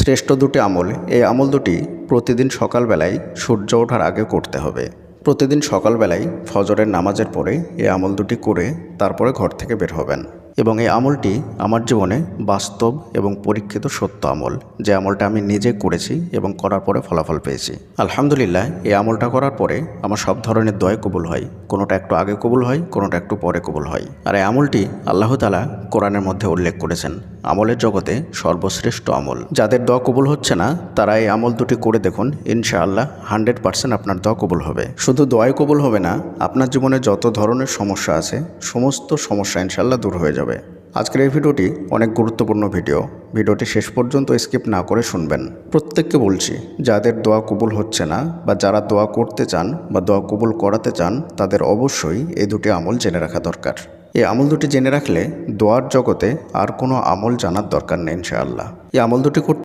শ্রেষ্ঠ দুটি আমল, এই আমল দুটি প্রতিদিন সকালবেলায় সূর্য ওঠার আগে করতে হবে। প্রতিদিন সকালবেলায় ফজরের নামাজের পরে এই আমল দুটি করে তারপরে ঘর থেকে বের হবেন। এবং এই আমলটি আমার জীবনে বাস্তব এবং পরীক্ষিত সত্য আমল, যে আমলটা আমি নিজে করেছি এবং করার পরে ফলাফল পেয়েছি। আলহামদুলিল্লাহ, এই আমলটা করার পরে আমার সব ধরনের দোয়া কবুল হয়। কোনোটা একটু আগে কবুল হয়, কোনোটা একটু পরে কবুল হয়। আর এই আমলটি আল্লাহ তাআলা কোরআনের মধ্যে উল্লেখ করেছেন আমলের জগতে সর্বশ্রেষ্ঠ আমল। যাদের দোয়া কবুল হচ্ছে না তারা এই আমল দুটি করে দেখুন, ইনশাআল্লাহ 100% আপনার দোয়া কবুল হবে। শুধু দোয়াই কবুল হবে না, আপনার জীবনে যত ধরনের সমস্যা আছে সমস্ত সমস্যা ইনশাআল্লাহ দূর হয়ে যাবে। আজকের এই ভিডিওটি অনেক গুরুত্বপূর্ণ ভিডিওটি শেষ পর্যন্ত স্কিপ না করে শুনবেন। প্রত্যেককে বলছি, যাদের দোয়া কবুল হচ্ছে না বা যারা দোয়া করতে চান বা দোয়া কবুল করাতে চান তাদের অবশ্যই এই দুটি আমল জেনে রাখা দরকার। এই আমল দুটি জেনে রাখলে দোয়ার জগতে আর কোনো আমল জানার দরকার নেই ইনশাআল্লাহ। এই আমল দুটি করতে